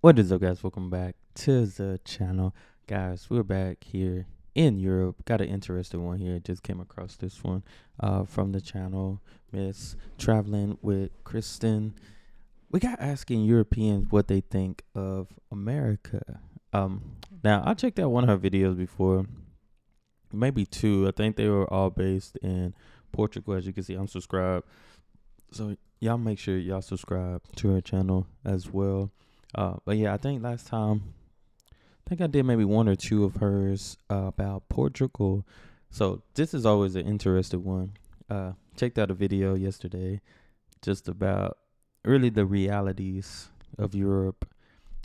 What is up, guys? Welcome back to the channel. Guys, we're back here in Europe. Got an interesting one here. Just came across this one from the channel. Miss Traveling with Kristin. We got asking Europeans what they think of America. Now, I checked out one of her videos before. Maybe two. I think they were all based in Portugal. As you can see, I'm subscribed. So y'all make sure y'all subscribe to her channel as well. But yeah, I think last time, I did maybe one or two of hers about Portugal. So this is always an interesting one. Checked out a video yesterday just about really the realities of Europe,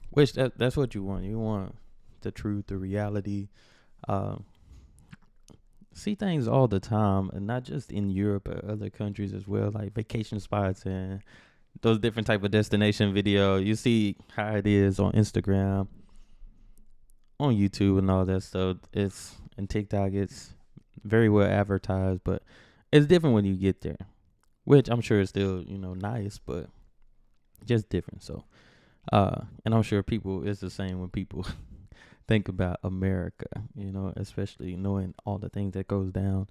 which that's what you want. You want the truth, the reality. See things all the time, and not just in Europe, but other countries as well, like vacation spots and those different type of destination video. You see how it is on Instagram, on YouTube, and all that stuff. It's and TikTok. It's very well advertised, but it's different when you get there, which I'm sure is still nice, but just different. So, and I'm sure it's the same when people think about America, especially knowing all the things that goes down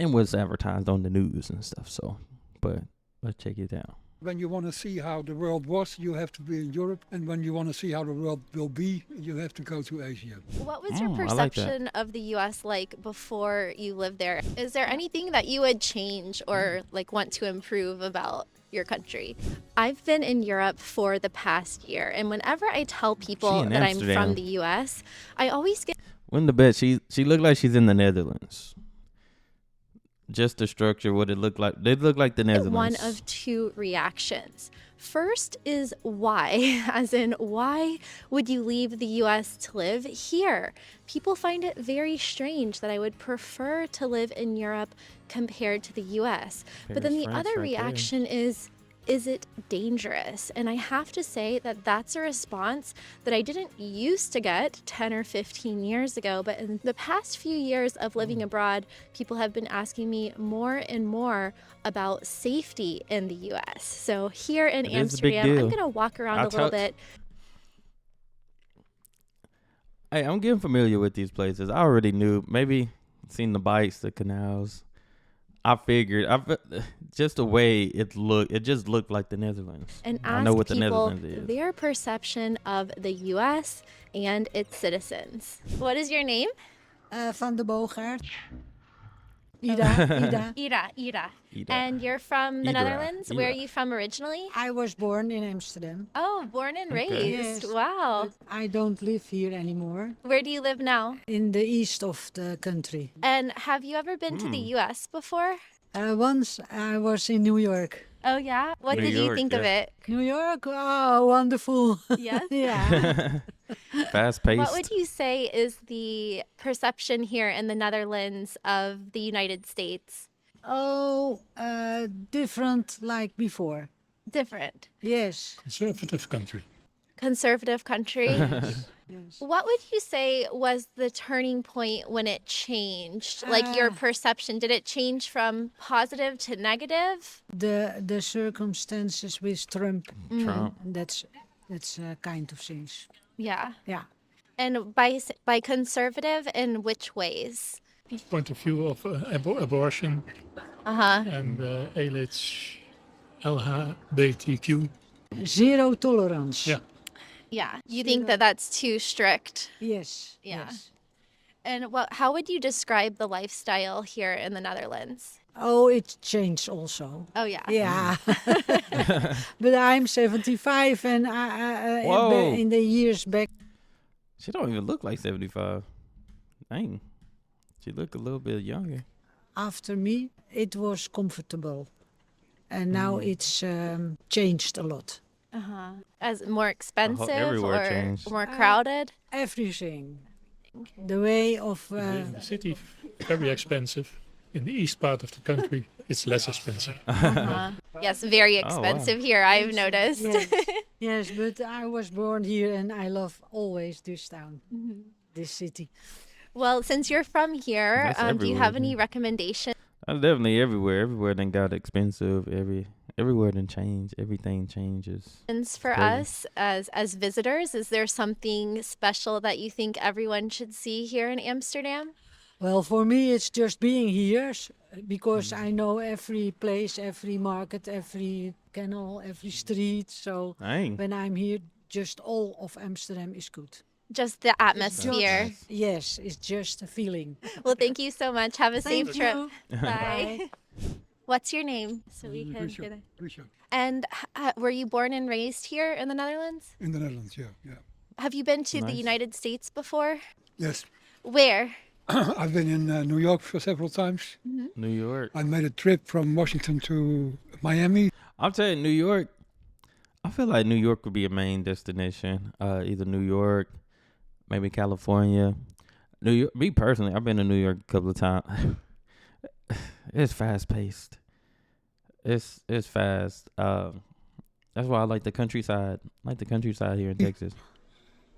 and what's advertised on the news and stuff. So, but let's check it out. When you want to see how the world was, you have to be in Europe. And when you want to see how the world will be, you have to go to Asia. What was your I like that. perception of the U.S. like before you lived there? Is there anything that you would change or want to improve about your country? I've been in Europe for the past year, and whenever I tell people in that I'm Amsterdam. from the U.S., I always get When the bet she looked like she's in the Netherlands. Just the structure, what it looked like. They look like the Netherlands. one of two reactions. First is why, as in why would you leave the U.S. to live here? People find it very strange that I would prefer to live in Europe compared to the U.S. But then the France other right there. reaction is it dangerous? And I have to say that that's a response that I didn't used to get 10 or 15 years ago. But in the past few years of living abroad, people have been asking me more and more about safety in the U.S. So here in It is a big Amsterdam, I'm deal. going to walk around I a little told- bit. Hey, I'm getting familiar with these places. I already knew. Maybe seen the bikes, the canals. I figured. Just the way it looked. It just looked like the Netherlands. And I ask know what the people Netherlands is. their perception of the U.S. and its citizens. What is your name? Van de Boogaard. Ida. Ira. Ida. And you're from the Ira. Netherlands? Where are Ira. you from originally? I was born in Amsterdam. Oh, born and Okay. raised. Yes. Wow. I don't live here anymore. Where do you live now? In the east of the country. And have you ever been to the U.S. before? Once I was in New York. Oh, yeah? What New did you York, think of yeah. it? New York? Oh, wonderful. Yes? Yeah. Fast paced. What would you say is the perception here in the Netherlands of the United States? Oh, different like before. Different. Yes. Conservative country. Conservative country. Yes. What would you say was the turning point when it changed? Like your perception, did it change from positive to negative? The circumstances with Trump. Trump. That's kind of things. Yeah. Yeah. And by conservative, in which ways? Point of view of abortion Uh-huh. and AIDS, LHBTQ. Zero tolerance. Yeah. Yeah. You think that that's too strict? Yes. Yeah. Yes. And how would you describe the lifestyle here in the Netherlands? Oh, it changed also. Oh, yeah. Yeah. But I'm 75 and Whoa. in the years back, She don't even look like 75. Dang. She look a little bit younger. after me, it was comfortable. And now it's changed a lot. Uh-huh. As more expensive everywhere or changed. more crowded? Everything. The way of... In the city, very expensive. In the east part of the country, it's less expensive. Uh-huh. Yes, very Oh, wow. expensive here, I've noticed. yes, yes, but I was born here and I love always this town, this city. Well, since you're from here, That's do you have everywhere, any recommendations? Definitely everywhere. Everywhere then got expensive. everywhere done change. Everything changes. And for Crazy. us as visitors, is there something special that you think everyone should see here in Amsterdam? Well, for me, it's just being here because I know every place, every market, every canal, every street. So Dang. when I'm here, just all of Amsterdam is good. Just the That's atmosphere. nice. Yes, it's just a feeling. Well, thank you so much. Have a Thank safe trip. you. Bye. What's your name? So we can Richard, get it. Richard. And were you born and raised here in the Netherlands? In the Netherlands, yeah. Have you been to the Nice. United States before? Yes. Where? I've been in New York for several times. New York. I made a trip from Washington to Miami. I'll tell you, New York. I feel like New York would be a main destination. Either New York, maybe California. New York. Me personally, I've been to New York a couple of times. It's fast paced. It's fast. That's why I like the countryside. I like the countryside here in Texas.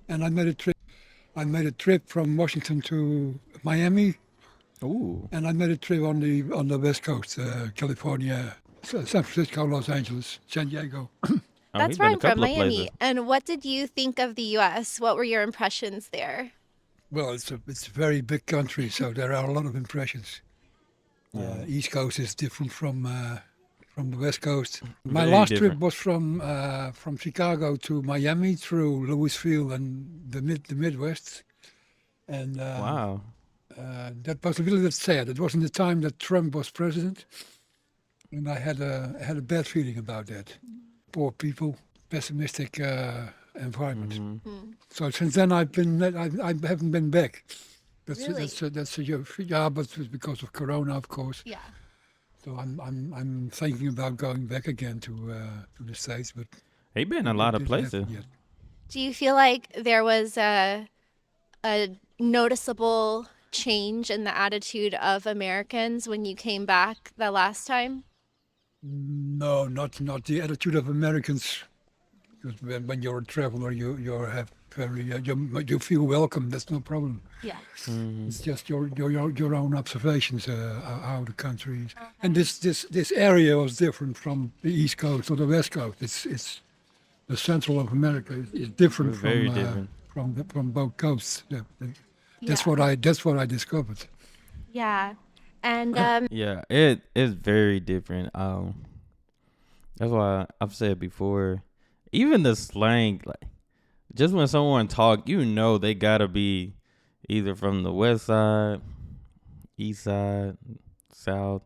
And I made a trip from Washington to Miami. Ooh. And I made a trip on the West Coast, California, San Francisco, Los Angeles, San Diego. That's he's where been I'm a from, couple of Miami. places. And what did you think of the U.S.? What were your impressions there? Well, it's a very big country, so there are a lot of impressions. Yeah. East Coast is different from the West Coast. My Very last different. trip was from Chicago to Miami through Louisville and the Midwest. And Wow. that was a little bit sad. It was in the time that Trump was president, and I had a bad feeling about that. Poor people, pessimistic environment. Mhm. So since then I haven't been back. Really? That's a year. Yeah, but it was because of Corona, of course. Yeah. So I'm thinking about going back again to the States, but He been a lot of it hasn't places. happened yet. Do you feel like there was a noticeable change in the attitude of Americans when you came back the last time? No, not the attitude of Americans. Because when you're a traveler, you have very you feel welcome. That's no problem. Yeah. Mhm. It's just your own observations how the country is. And this area was different from the East Coast or the West Coast. It's the central of America is different It's very from different. from both coasts. Yeah. That's Yeah. what I discovered. Yeah. And Yeah, it is very different. That's why I've said before, even the slang, like just when someone talk, you know they gotta be either from the west side, east side, south.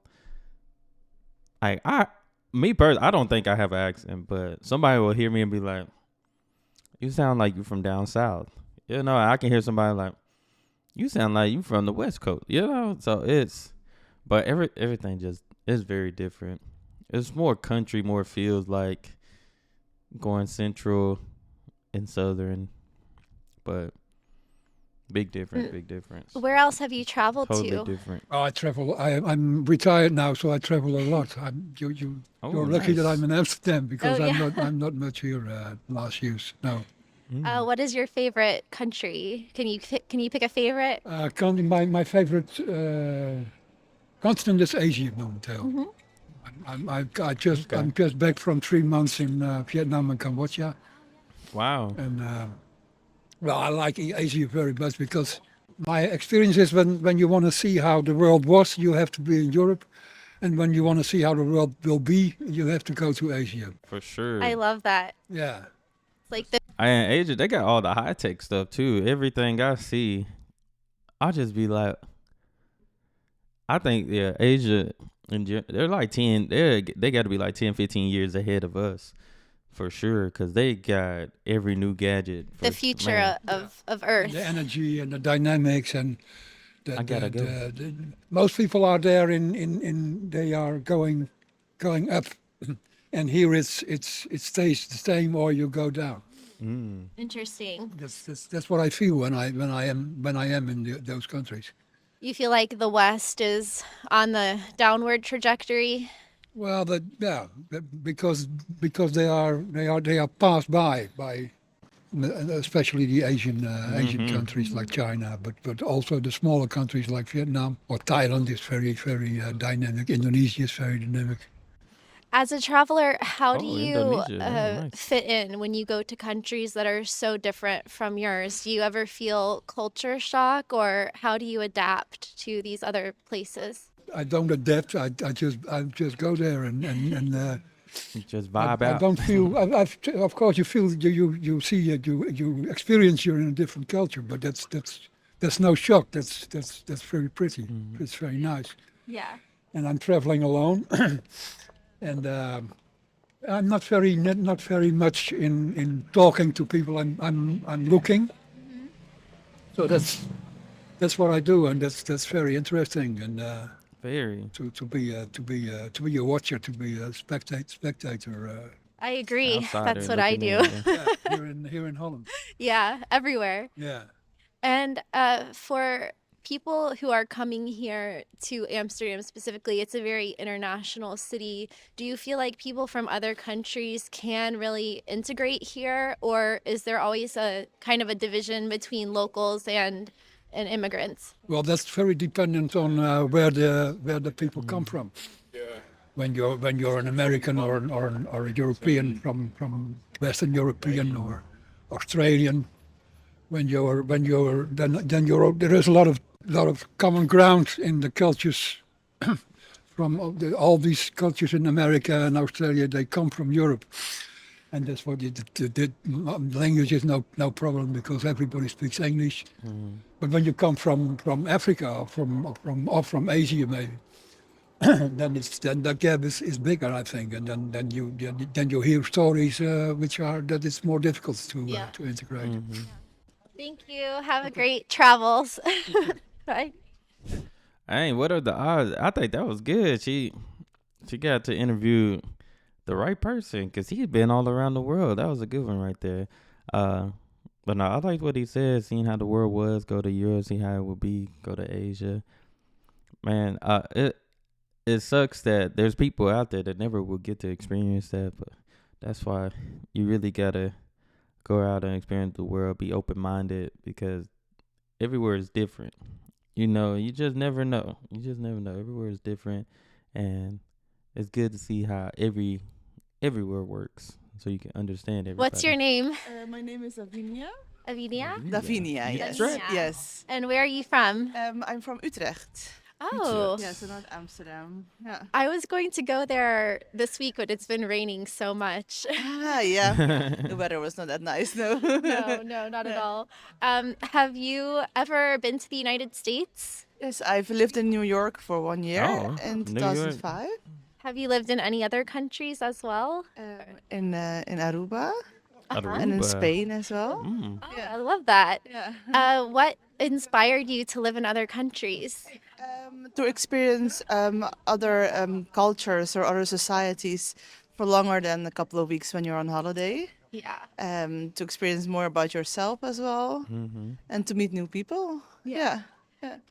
Me personally, I don't think I have an accent, but somebody will hear me and be like, "You sound like you from down south." You know, I can hear somebody like, "You sound like you from the West Coast." You know, so but everything just is very different. It's more country, more feels like going central and southern, but big difference. where else have you traveled Totally to? different. Oh, I travel. I'm retired now, so I travel a lot. Oh, You're lucky that nice. I'm in Amsterdam because Oh, yeah. I'm not much here last years. No. What is your favorite country? Can you pick a favorite? My favorite continent is Asia momenteel. Mm-hmm. I'm just back from 3 months in Vietnam and Cambodia, Wow. and well, I like Asia very much because my experience is when you want to see how the world was, you have to be in Europe, and when you want to see how the world will be, you have to go to Asia. For sure. I love that. Yeah. It's like the In Asia, they got all the high tech stuff too. Everything I see, I'll just be like, I think Asia, they're like 10. They got to be like 10, 15 years ahead of us, for sure, because they got every new gadget. the future of Earth. The energy and the dynamics and I gotta go. most people are there they are going up, and here it stays the same or you go down. Interesting. That's what I feel when I am in those countries. You feel like the West is on the downward trajectory. Well, because they are passed by especially the Asian countries like China, but also the smaller countries like Vietnam or Thailand is very dynamic. Indonesia is very dynamic. As a traveler, how do Oh, you Indonesia. Yeah, nice. fit in when you go to countries that are so different from yours? Do you ever feel culture shock, or how do you adapt to these other places? I don't adapt. I just go there Just I, vibe I out. don't feel. Of course, you feel you see it, you experience you're in a different culture, but that's no shock. That's very pretty. Mhm. It's very nice. Yeah. And I'm traveling alone, and I'm not very much in talking to people. I'm looking. So that's what I do, and that's very interesting. And Very. to be a watcher, to be a spectator. I agree. Outsider That's what I looking do. in. Yeah. Yeah, here in Holland. Yeah, everywhere. Yeah. And for people who are coming here to Amsterdam specifically, it's a very international city. Do you feel like people from other countries can really integrate here, or is there always a kind of a division between locals and immigrants? Well, that's very dependent on where the people come from. When you're an American or a European from Western European or Australian, then there is a lot of common ground in the cultures from all these cultures in America and Australia. They come from Europe, and that's what the language is no problem because everybody speaks English. But when you come from Africa or from Asia maybe, then the gap is bigger, I think, and then you hear stories that it's more difficult Yeah. to integrate. Mhm. Thank you. Have a great travels. Bye. Hey, what are the odds? I think that was good. She got to interview the right person because he's been all around the world. That was a good one right there. But no, I liked what he said. Seeing how the world was, go to Europe, see how it would be, go to Asia. Man, it sucks that there's people out there that never will get to experience that. But that's why you really gotta go out and experience the world, be open minded because everywhere is different. You just never know. You just never know. Everywhere is different, and it's good to see how everywhere works, so you can understand everybody. What's your name? My name is Davinia. Avinia? Davinia, You yes. Utrecht? Yes. And where are you from? I'm from Utrecht. Oh. Yeah, so not Amsterdam. Yeah. I was going to go there this week, but it's been raining so much. Yeah. The weather was not that nice, no. No, not at all. Have you ever been to the United States? Yes, I've lived in New York for 1 year Oh, in New York. 2005. Have you lived in any other countries as well? In Aruba and in Aruba. Spain as well. Mm. Oh, I love that. Yeah. What inspired you to live in other countries? To experience other cultures or other societies for longer than a couple of weeks when you're on holiday. Yeah. To experience more about yourself as well, Mm-hmm. and to meet new people. Yeah.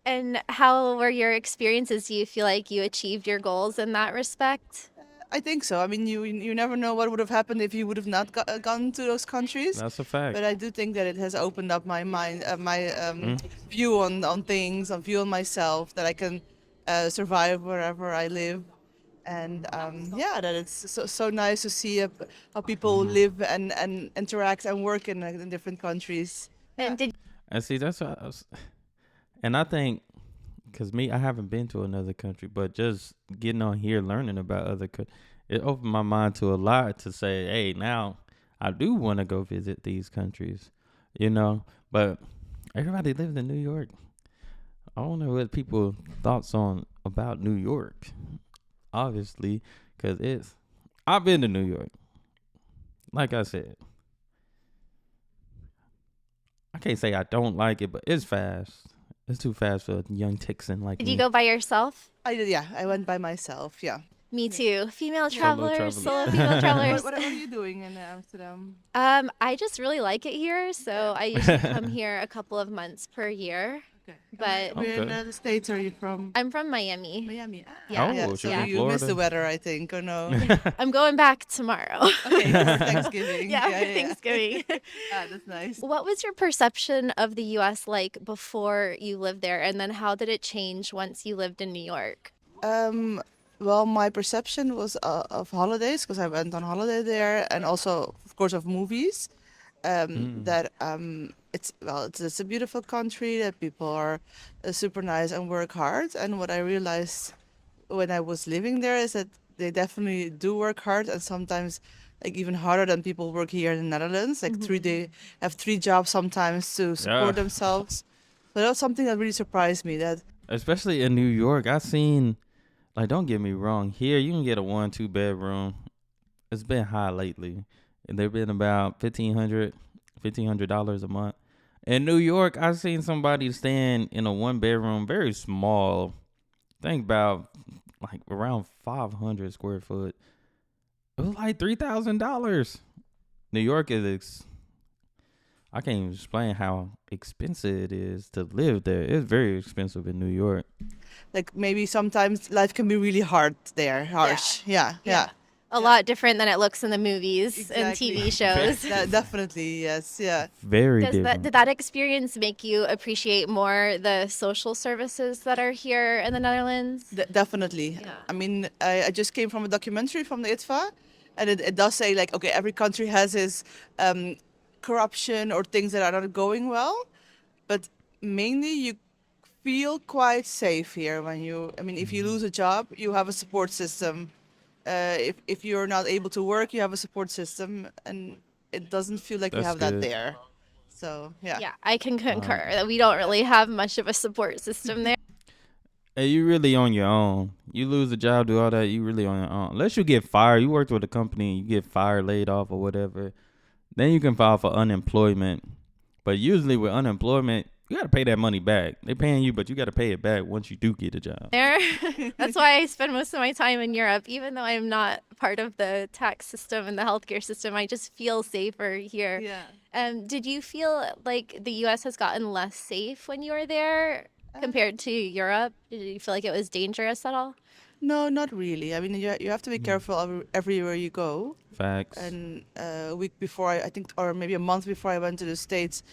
And how were your experiences? Do you feel like you achieved your goals in that respect? I think so. I mean, you never know what would have happened if you would have not gone to those countries. That's a fact. But I do think that it has opened up my mind, my view on things, on view on myself, that I can survive wherever I live. And that it's so nice to see how people live and interact and work in different countries. And did And see, that's what I was, and I think, cause me, I haven't been to another country, but just getting on here, learning about other countries, it opened my mind to a lot to say, hey, now I do want to go visit these countries, But everybody lives in New York. I don't know what people thoughts on about New York, obviously, cause I've been to New York. Like I said, I can't say I don't like it, but it's fast. It's too fast for a young Texan like did me. you go by yourself? I did, yeah. I went by myself, yeah. Me too. Female Solo travelers, traveler. solo female travelers. What are you doing in Amsterdam? I just really like it here, so I usually come here a couple of months per year. Okay. But Where in Okay. the States are you from? I'm from Miami. Miami. Yeah. Oh, so she's from you missed Florida. the weather, I think, or no? I'm going back tomorrow. Okay, for Thanksgiving. Yeah, for Thanksgiving. That's nice. What was your perception of the US like before you lived there, and then how did it change once you lived in New York? Well, my perception was of holidays because I went on holiday there, and also, of course, of movies. That it's a beautiful country, that people are super nice and work hard. And what I realized when I was living there is that they definitely do work hard, and sometimes like even harder than people work here in the Netherlands. Like they have 3 jobs sometimes to support Yeah. themselves. So that was something that really surprised me. That Especially in New York, I seen, like, don't get me wrong, here you can get a 1-2 bedroom. It's been high lately, and they've been about $1,500 a month. In New York, I seen somebody staying in a 1 bedroom, very small. Think about like around 500 square foot. It was like $3,000. New York is I can't even explain how expensive it is to live there. It's very expensive in New York. like maybe sometimes life can be really hard there, harsh. Yeah. A lot different than it looks in the movies and Exactly. TV shows. Definitely, yes, yeah. Very different. Did that experience make you appreciate more the social services that are here in the Netherlands? Definitely. Yeah. I mean, I just came from a documentary from the ITVA, and it does say like, okay, every country has its corruption or things that are not going well, but mainly you feel quite safe here when you. I mean, if you lose a job, you have a support system. If you're not able to work, you have a support system, and it doesn't feel like you That's have good. that there. So yeah. Yeah, I can concur that we don't really have much of a support system there. Hey, you really on your own. You lose a job, do all that, you really on your own. Unless you get fired, you worked with a company, you get fired, laid off, or whatever. Then you can file for unemployment. But usually with unemployment, you got to pay that money back. They're paying you, but you got to pay it back once you do get a job. That's why I spend most of my time in Europe. Even though I'm not part of the tax system and the healthcare system, I just feel safer here. Yeah. Did you feel like the U.S. has gotten less safe when you were there compared to Europe? Did you feel like it was dangerous at all? No, not really. I mean, you have to be careful everywhere you go. Facts. And a week before, I think, or maybe a month before I went to the States,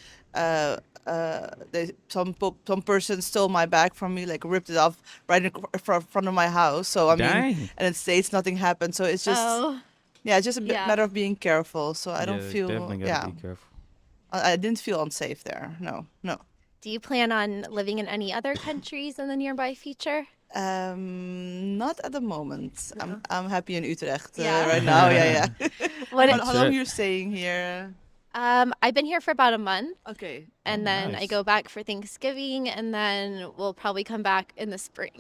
some person stole my bag from me, like ripped it off right in front of my house. So I mean, Dang. and in the States nothing happened. So it's just it's just a bit Yeah. matter of being careful. So I don't Yeah, feel definitely gotta be careful. I didn't feel unsafe there. No. Do you plan on living in any other countries in the nearby future? Not at the moment. I'm happy in Utrecht Yeah. right now. Yeah. What? How long you're staying here? I've been here for about a month, Okay. and then I nice. go back for Thanksgiving, and then we'll probably come back in the spring.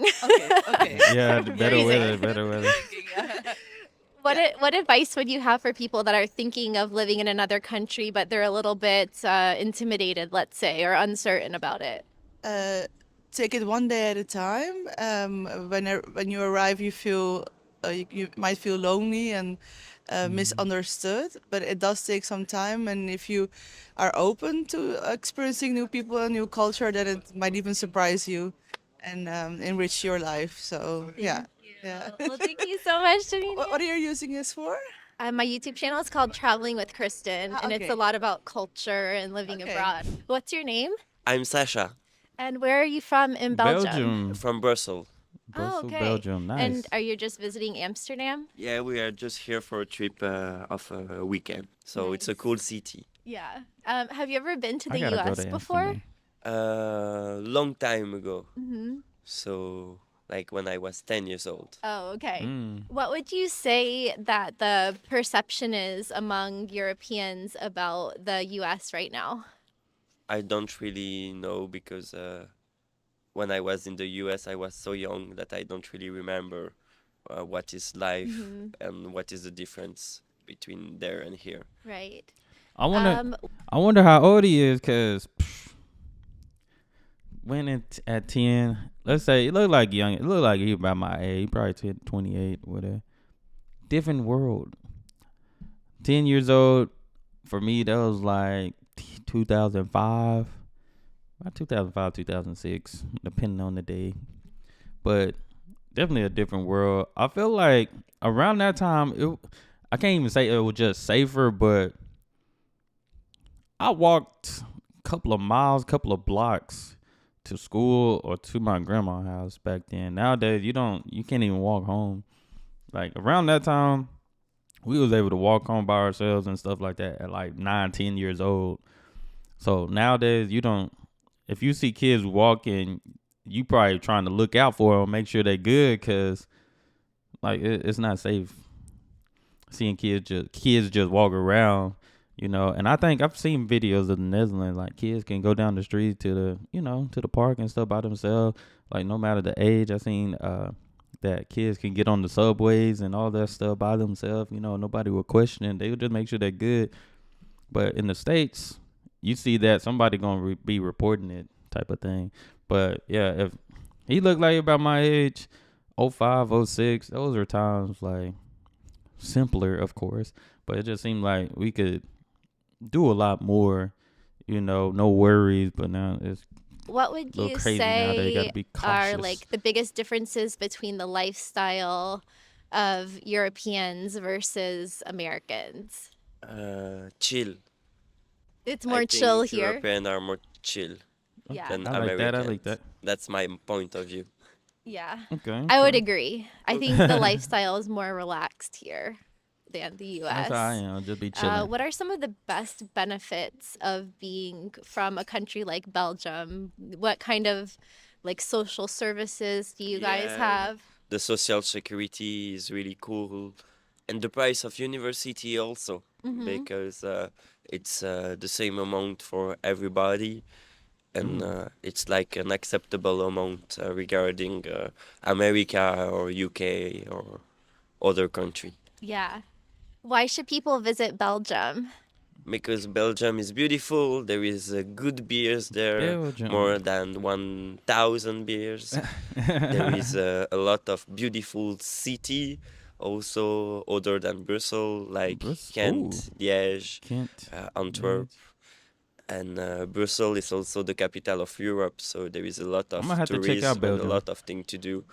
Okay. Yeah, the better weather. What advice would you have for people that are thinking of living in another country, but they're a little bit intimidated, let's say, or uncertain about it? Take it one day at a time. When you arrive, you feel you might feel lonely and misunderstood, but it does take some time. And if you are open to experiencing new people and new culture, then it might even surprise you and enrich your life. So yeah. Well, thank you so much, Davina. What are you using this for? My YouTube channel is called Traveling with Kristin, and it's okay. a lot about culture and living Okay. abroad. What's your name? I'm Sasha And where are you from in Belgium? from Brussels. Brussels, okay. Belgium. Nice. And are you just visiting Amsterdam? Yeah, we are just here for a trip of a weekend. So it's a cool city. Yeah. Have you ever been to I the gotta go U.S. to before? Amsterdam. Long time ago. Mm-hmm. So like when I was 10 years old. Oh, okay. Mm. What would you say that the perception is among Europeans about the U.S. right now? I don't really know because when I was in the US, I was so young that I don't really remember what is life and what is the difference between there and here. Right. I wonder how old he is, cause when at 10, let's say it looked like young. It looked like he about my age, probably 10, 28, whatever. Different world. 10 years old for me, that was like 2005. About 2005, 2006, depending on the day. But definitely a different world. I feel like around that time, I can't even say it was just safer, but I walked a couple of miles, couple of blocks to school or to my grandma's house back then. Nowadays, you can't even walk home. Like around that time, we was able to walk home by ourselves and stuff like that at like 9, 10 years old. So nowadays, if you see kids walking, you probably trying to look out for them, make sure they're good, cause like it's not safe seeing kids just walk around, And I think I've seen videos of the Netherlands, like kids can go down the street to the park and stuff by themselves, like no matter the age. I seen that kids can get on the subways and all that stuff by themselves. Nobody will question it. They would just make sure they're good. But in the States, you see that somebody gonna be reporting it type of thing. But yeah, if he looked like about my age, 05, 06, those are times like simpler, of course, but it just seemed like we could do a lot more, no worries. But now it's What would a little you crazy now. They gotta say be are cautious. like the biggest differences between the lifestyle of Europeans versus Americans? Chill. It's I more think chill here. Europeans are more chill Yeah. than I like that. Americans. That's my point of view. Yeah. Okay. I would agree. I think the lifestyle is more relaxed here than the US. That's how I am. Just be chilling. What are some of the best benefits of being from a country like Belgium? What kind of like social services do you guys Yeah. have? The social security is really cool, and the price of university also, because it's the same amount for everybody, and it's like an acceptable amount regarding America or UK or other country. Yeah. Why should people visit Belgium? Because Belgium is beautiful. There is good beers there, Belgium. more than 1,000 beers. There is a lot of beautiful city, also other than Brussels, like Kent, Ooh. Liège, Kent. Antwerp. And Brussels is also the capital of Europe, so there is a lot of I'ma have to check out tourism and a Belgium. lot of things to do.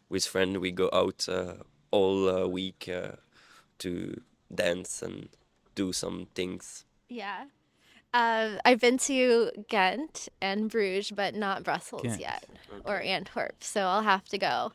With friends, we go out all week to dance and do some things. Yeah. I've been to Ghent and Bruges, but not Brussels Ghent. yet, or Antwerp, so I'll have to go.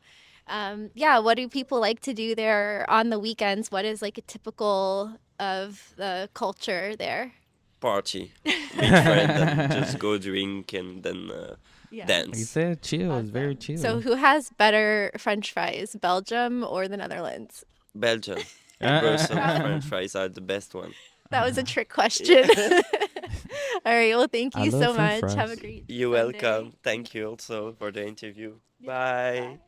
Yeah, what do people like to do there on the weekends? What is like a typical of the culture there? Party, meet friends, and just go drink and then Like you dance. said, chill. It's very chill. So who has better French fries, Belgium or the Netherlands? Belgium, Brussels French fries are the best one. That was a trick question. All right, well, thank I you love so French much. Have a fries. great You're Sunday. welcome. Thank you also for the interview. Bye.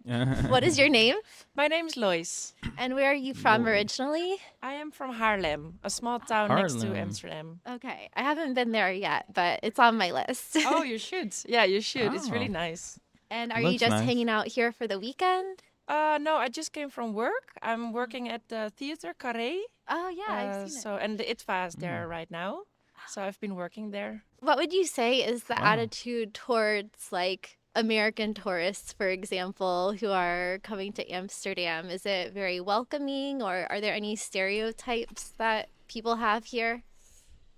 What is your name? My name's Lois. And where are you from Lord. originally? I am from Haarlem, a small town next to Haarlem. Amsterdam. Okay, I haven't been there yet, but it's on my list. Oh, you should. Yeah, you should. It's really Oh. nice. And are you Looks just nice. hanging out here for the weekend? No, I just came from work. I'm working at the theater Carré. Oh, yeah, I've seen it. So and the ITVA is there right now. So I've been working there. What would you say is the Wow. attitude towards like American tourists, for example, who are coming to Amsterdam? Is it very welcoming, or are there any stereotypes that people have here?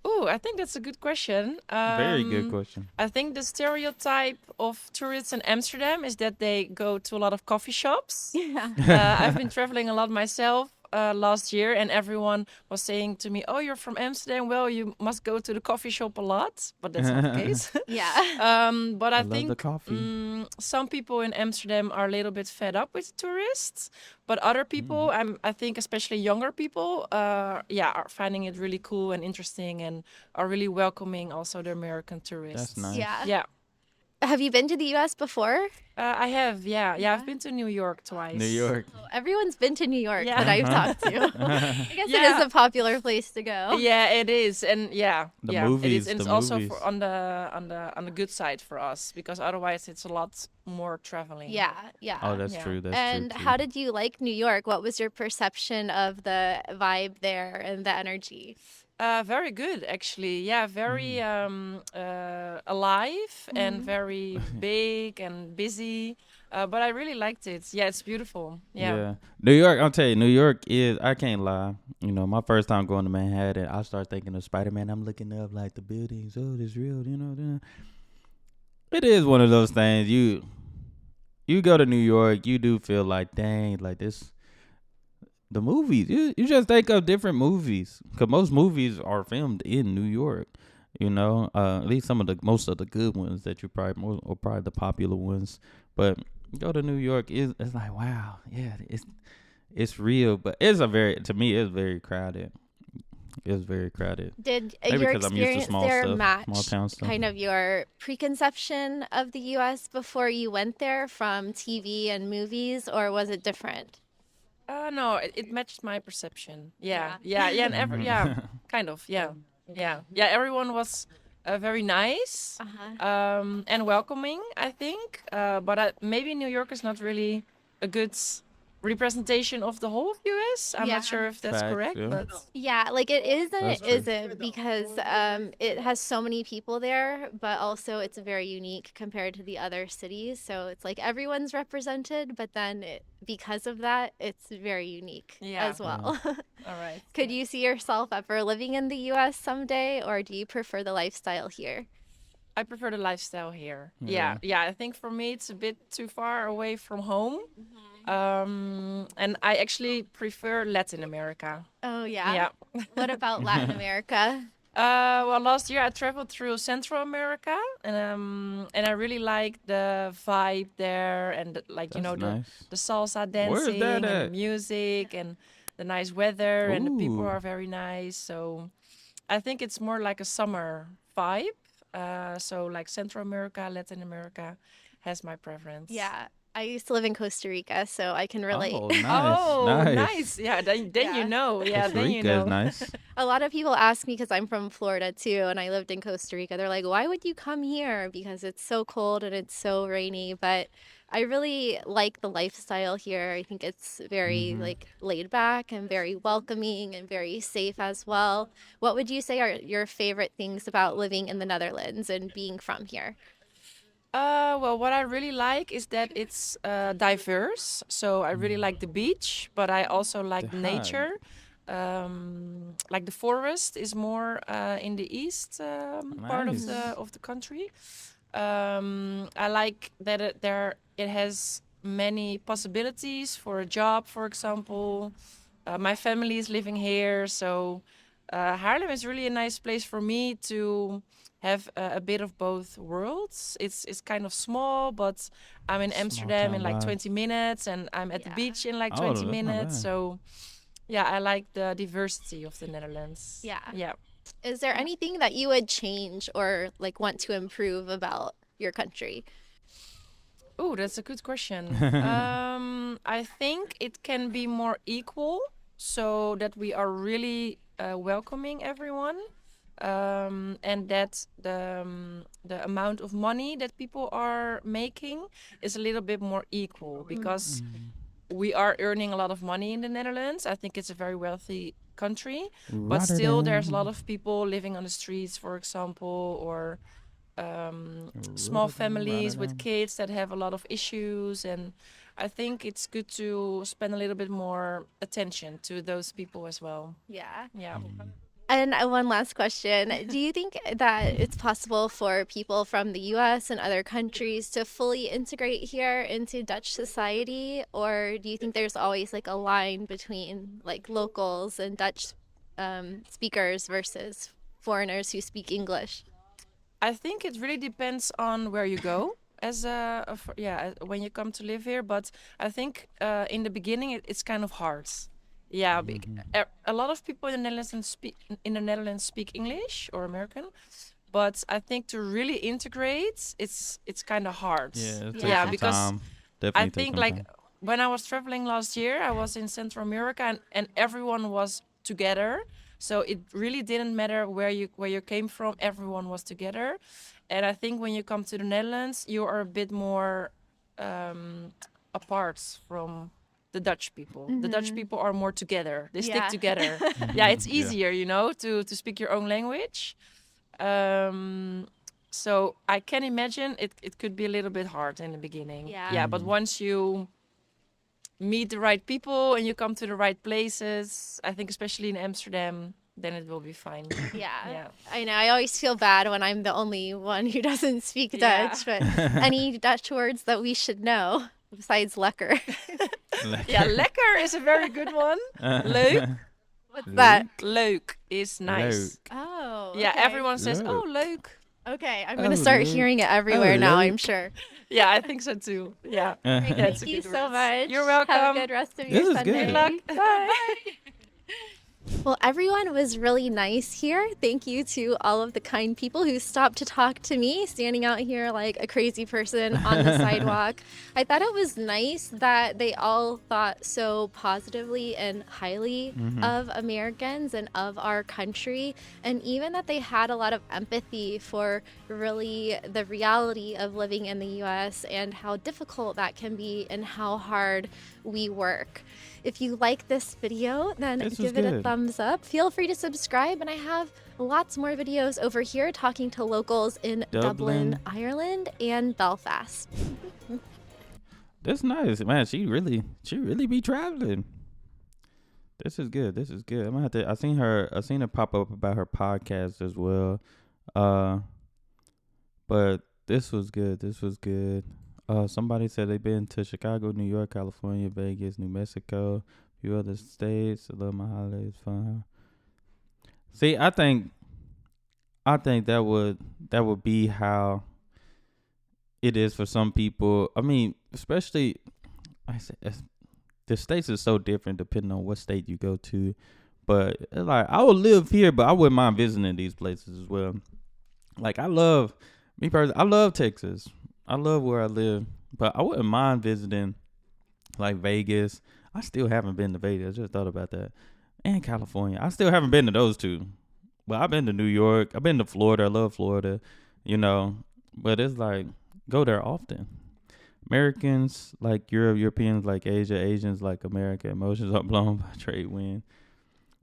Oh, I think that's a good question. Very good question. I think the stereotype of tourists in Amsterdam is that they go to a lot of coffee shops. Yeah. I've been traveling a lot myself last year, and everyone was saying to me, "Oh, you're from Amsterdam. Well, you must go to the coffee shop a lot." But that's not the case. Yeah. But I I love the think coffee. some people in Amsterdam are a little bit fed up with tourists, but other people, I think especially younger people, are finding it really cool and interesting, and are really welcoming also the American tourists. That's nice. Yeah. Yeah, Have you been to the US before? I have. Yeah, I've been to New York twice. New York. Everyone's been to New York Yeah. that I've talked to. I guess it Yeah. is a popular place to go. Yeah, it is, and The it movies, is, and the it's also movies. for on the good side for us, because otherwise it's a lot more traveling. Yeah, yeah. Oh, that's Yeah. true. That's And true. how did you like New York? What was your perception of the vibe there and the energy? Very good, actually. Yeah, very alive and very big and busy. But I really liked it. Yeah, it's beautiful. Yeah. New York, I'll tell you, New York is, I can't lie. My first time going to Manhattan, I start thinking of Spider-Man. I'm looking up like the buildings. Oh, this real, It is one of those things. You go to New York, you do feel like, dang, like this. The movies, you just think of different movies, because most movies are filmed in New York. At least most of the good ones that you probably or probably the popular ones. But go to New York, it's like, wow, yeah, it's real, but to me it's very crowded. It's very crowded. Did Maybe your because I'm used to experience small there stuff, small match town stuff. kind of your preconception of the US before you went there from TV and movies, or was it different? No, it matched my perception. Yeah, Yeah. yeah, and kind of, yeah. Everyone was very nice Uh-huh. and welcoming, I think. But maybe New York is not really a good representation of the whole of US. I'm Yeah. not sure if that's Facts, correct, yeah. but Yeah, like it is and That's it true. isn't because it has so many people there, but also it's very unique compared to the other cities. So it's like everyone's represented, but then because of that, it's very unique Yeah. as well. all right. Could you see yourself ever living in the US someday, or do you prefer the lifestyle here? I prefer the lifestyle here. Yeah. Yeah. I think for me it's a bit too far away from home. And I actually prefer Latin America. Oh, yeah. Yeah. What about Latin America? Well, last year I traveled through Central America, and I really liked the vibe there, and That's nice. the salsa Where's dancing that and the at? music and the nice weather, and the people Ooh. are very nice. So I think it's more like a summer vibe. So like Central America, Latin America has my preference. Yeah, I used to live in Costa Rica, so I can relate. Oh, nice, Oh, nice. nice. Yeah, then you Yeah. know. Yeah, Costa then you Rica is know. nice. A lot of people ask me because I'm from Florida too, and I lived in Costa Rica. They're like, why would you come here? Because it's so cold and it's so rainy. But I really like the lifestyle here. I think it's very like laid back and very welcoming and very safe as well. What would you say are your favorite things about living in the Netherlands and being from here? Well, what I really like is that it's diverse. So I really like the beach, but I also like The nature. Like the forest is more in the east part Nice. of the country. I like that it has many possibilities for a job, for example. My family is living here, so Haarlem is really a nice place for me to have a bit of both worlds. It's kind of small, but I'm in Small Amsterdam in town like vibe. 20 minutes, and I'm at the Yeah. beach in like Oh, 20 that's not minutes. bad. So yeah, I like the diversity of the Netherlands. Yeah. Yeah. Is there anything that you would change or like want to improve about your country? Oh, that's a good question. I think it can be more equal so that we are really welcoming everyone. And that the amount of money that people are making is a little bit more equal because we are earning a lot of money in the Netherlands. I think it's a very wealthy country, but still there's a lot of people living on the streets, for example, or small Rotterdam, families with Rotterdam. kids that have a lot of issues. And I think it's good to spend a little bit more attention to those people as well. Yeah. Yeah. And one last question. Do you think that it's possible for people from the US and other countries to fully integrate here into Dutch society? Or do you think there's always like a line between like locals and Dutch speakers versus foreigners who speak English? I think it really depends on where you go as when you come to live here. But I think in the beginning it's kind of hard. Yeah, a lot of people in the Netherlands speak English or American, but I think to really integrate, it's kind of hard. Yeah, it takes Yeah, some because time. Definitely I takes think some like time. when I was traveling last year, I was in Central America and everyone was together. So it really didn't matter where you came from, everyone was together. And I think when you come to the Netherlands, you are a bit more apart from the Dutch people. The Dutch people are more together. They stick Yeah. together. Yeah, it's Yeah. easier, to speak your own language. So I can imagine it could be a little bit hard in the beginning. Yeah. Yeah, but once you meet the right people and you come to the right places, I think especially in Amsterdam, then it will be fine. Yeah. I know. I always feel bad when I'm the only one who doesn't speak Yeah. Dutch, but any Dutch words that we should know besides lekker? Yeah, lekker is a very good one. Leuk. What's that? Leuk is nice. Oh. Yeah, okay. everyone says, Leuk. oh, leuk. Okay, I'm Oh, going to start leuk. hearing it everywhere now, leuk. I'm sure. Yeah, I think so too. Yeah. Great, Yeah, it's thank a you good so words. much. You're Have a welcome. good rest of This your is Sunday. good. Good luck. Bye. Well, everyone was really nice here. Thank you to all of the kind people who stopped to talk to me, standing out here like a crazy person on the sidewalk. I thought it was nice that they all thought so positively and highly of Americans and of our country, and even that they had a lot of empathy for really the reality of living in the US and how difficult that can be and how hard we work. If you like this video, then This was give it a good. thumbs up. Feel free to subscribe, and I have lots more videos over here talking to locals in Dublin, Ireland, and Belfast. That's nice, man. She really be traveling. This is good. This is good. I'm gonna have to. I seen her pop up about her podcast as well. But this was good. This was good. Somebody said they've been to Chicago, New York, California, Vegas, New Mexico, a few other states. I love my holidays. Fun. See, I think that would be how it is for some people. I mean, especially, the states is so different depending on what state you go to. But like, I would live here, but I wouldn't mind visiting these places as well. Like, I love Texas. I love where I live, but I wouldn't mind visiting like Vegas. I still haven't been to Vegas. I just thought about that. And California. I still haven't been to those two. Well, I've been to New York. I've been to Florida. I love Florida, but it's like, go there often. Americans like Europe, Europeans like Asia, Asians like America. Emotions are blown by trade wind.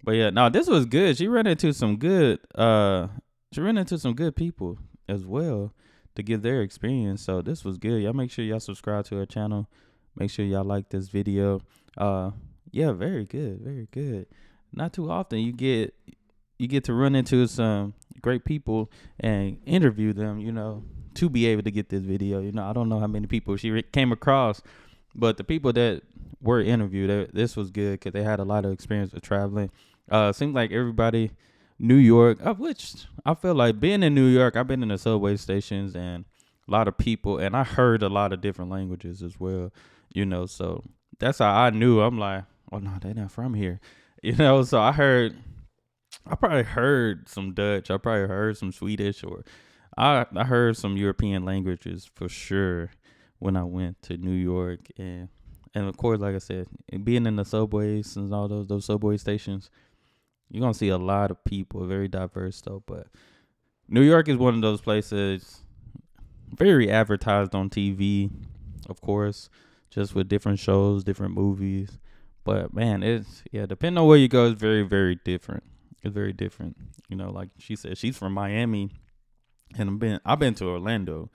But yeah, no, this was good. She ran into some good people as well to give their experience. So this was good. Y'all make sure y'all subscribe to her channel. Make sure y'all like this video. Yeah, very good. Very good. Not too often you get to run into some great people and interview them, to be able to get this video. I don't know how many people she came across, but the people that were interviewed, this was good because they had a lot of experience with traveling. Seems like everybody, New York, of which I feel like being in New York, I've been in the subway stations and a lot of people, and I heard a lot of different languages as well, so that's how I knew. I'm like, oh no, they're not from here, so I probably heard some Dutch, I probably heard some Swedish, or I heard some European languages for sure when I went to New York. And of course, like I said, being in the subways and all those subway stations, you're going to see a lot of people, very diverse though. But New York is one of those places very advertised on TV, of course, just with different shows, different movies. But man, depending on where you go, it's very, very different. It's very different. Like she said, she's from Miami, and I've been to Orlando,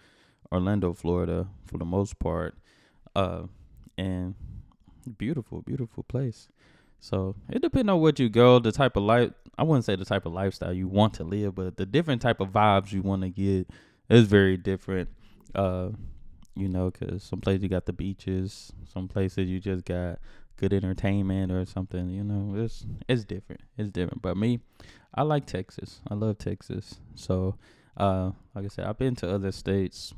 Florida for the most part. And beautiful, beautiful place. So it depends on what you go, the type of life. I wouldn't say the type of lifestyle you want to live, but the different type of vibes you want to get is very different. Because some places you got the beaches, some places you just got good entertainment or something. It's different. It's different. But me, I like Texas. I love Texas. So, like I said, I've been to other states.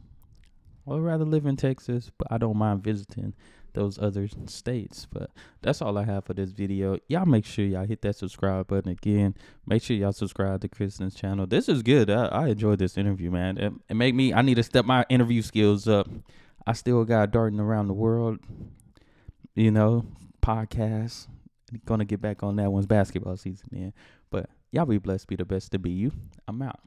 I would rather live in Texas, but I don't mind visiting those other states. But that's all I have for this video. Y'all make sure y'all hit that subscribe button again. Make sure y'all subscribe to Kristin's channel. This is good. I enjoyed this interview, man. I need to step my interview skills up. I still got darting around the world, podcasts. Gonna get back on that once basketball season in. But y'all be blessed, be the best to be you. I'm out.